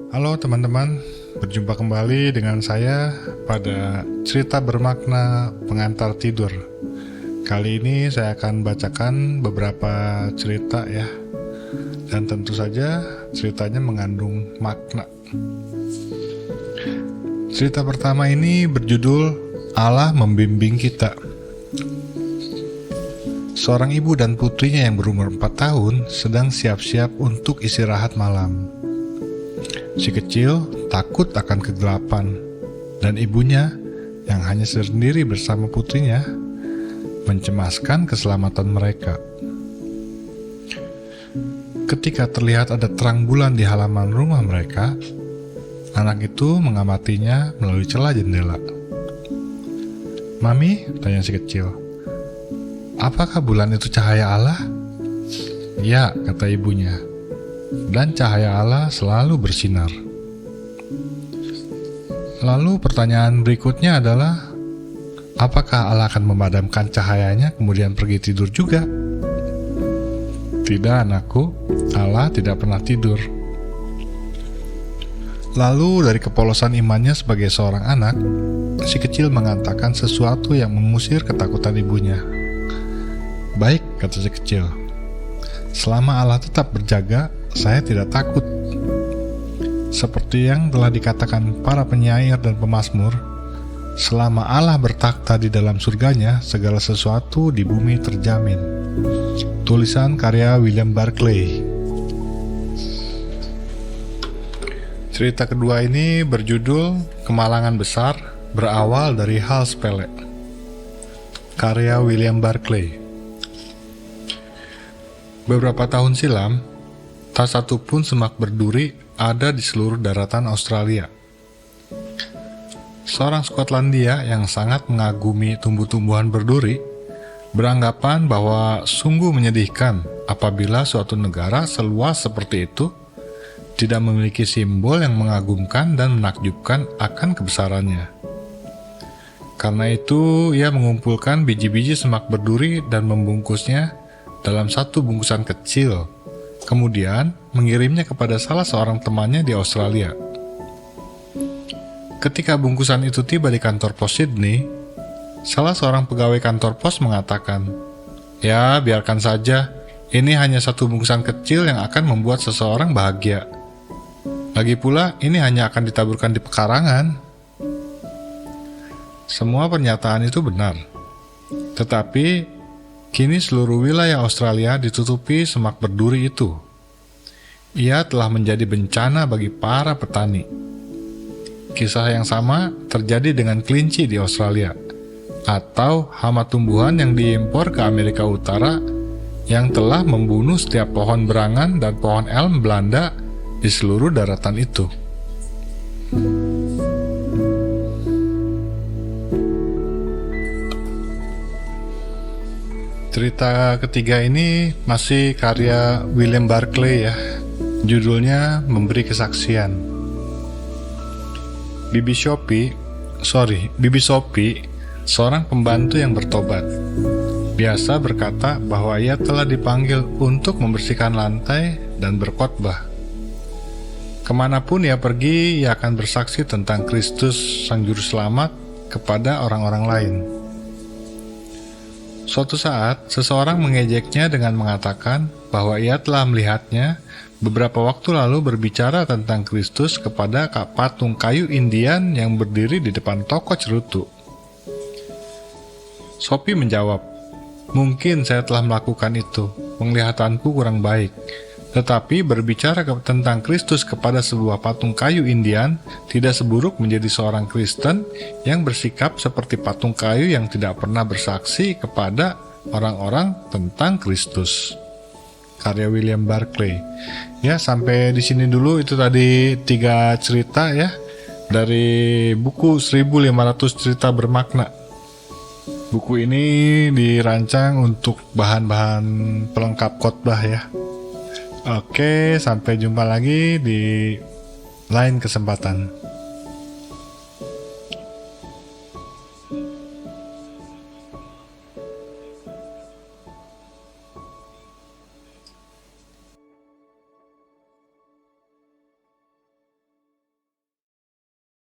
Halo teman-teman, berjumpa kembali dengan saya pada cerita bermakna pengantar tidur. Kali ini saya akan bacakan beberapa cerita ya. Dan tentu saja ceritanya mengandung makna. Cerita pertama ini berjudul Allah Membimbing Kita. Seorang ibu dan putrinya yang berumur 4 tahun sedang siap-siap untuk istirahat malam. Si kecil takut akan kegelapan, dan ibunya yang hanya sendiri bersama putrinya mencemaskan keselamatan mereka. Ketika terlihat ada terang bulan di halaman rumah mereka, anak itu mengamatinya melalui celah jendela. "Mami," tanya si kecil, "apakah bulan itu cahaya Allah?" "Ya," kata ibunya. Dan cahaya Allah selalu bersinar. Lalu pertanyaan berikutnya adalah, apakah Allah akan memadamkan cahayanya kemudian pergi tidur juga? Tidak, anakku, Allah tidak pernah tidur. Lalu dari kepolosan imannya sebagai seorang anak, si kecil mengatakan sesuatu yang mengusir ketakutan ibunya. "Baik," kata si kecil, "selama Allah tetap berjaga, saya tidak takut." Seperti yang telah dikatakan para penyair dan pemazmur, selama Allah bertakhta di dalam surganya, segala sesuatu di bumi terjamin. Tulisan karya William Barclay. Cerita kedua ini berjudul Kemalangan Besar, berawal dari hal sepele. Karya William Barclay. Beberapa tahun silam, tak satu pun semak berduri ada di seluruh daratan Australia. Seorang Skotlandia yang sangat mengagumi tumbuh-tumbuhan berduri beranggapan bahwa sungguh menyedihkan apabila suatu negara seluas seperti itu tidak memiliki simbol yang mengagumkan dan menakjubkan akan kebesarannya. Karena itu, ia mengumpulkan biji-biji semak berduri dan membungkusnya dalam satu bungkusan kecil, kemudian mengirimnya kepada salah seorang temannya di Australia. Ketika bungkusan itu tiba di kantor pos Sydney, salah seorang pegawai kantor pos mengatakan, "Ya, biarkan saja, ini hanya satu bungkusan kecil yang akan membuat seseorang bahagia. Lagi pula, ini hanya akan ditaburkan di pekarangan." Semua pernyataan itu benar, tetapi kini seluruh wilayah Australia ditutupi semak berduri itu. Ia telah menjadi bencana bagi para petani. Kisah yang sama terjadi dengan kelinci di Australia, atau hama tumbuhan yang diimpor ke Amerika Utara yang telah membunuh setiap pohon berangan dan pohon elm Belanda di seluruh daratan itu. Cerita ketiga ini masih karya William Barclay ya. Judulnya Memberi Kesaksian. Bibi Sophie, seorang pembantu yang bertobat, biasa berkata bahwa ia telah dipanggil untuk membersihkan lantai dan berkhotbah. Kemanapun ia pergi, ia akan bersaksi tentang Kristus Sang Juru Selamat kepada orang-orang lain. Suatu saat, seseorang mengejeknya dengan mengatakan bahwa ia telah melihatnya beberapa waktu lalu berbicara tentang Kristus kepada patung kayu Indian yang berdiri di depan toko cerutu. Sophie menjawab, "Mungkin saya telah melakukan itu, penglihatanku kurang baik. Tetapi berbicara tentang Kristus kepada sebuah patung kayu Indian tidak seburuk menjadi seorang Kristen yang bersikap seperti patung kayu yang tidak pernah bersaksi kepada orang-orang tentang Kristus." Karya William Barclay. Ya, sampai di sini dulu. Itu tadi 3 cerita ya dari buku 1500 cerita bermakna. Buku ini dirancang untuk bahan-bahan pelengkap khotbah ya. Oke, sampai jumpa lagi di lain kesempatan.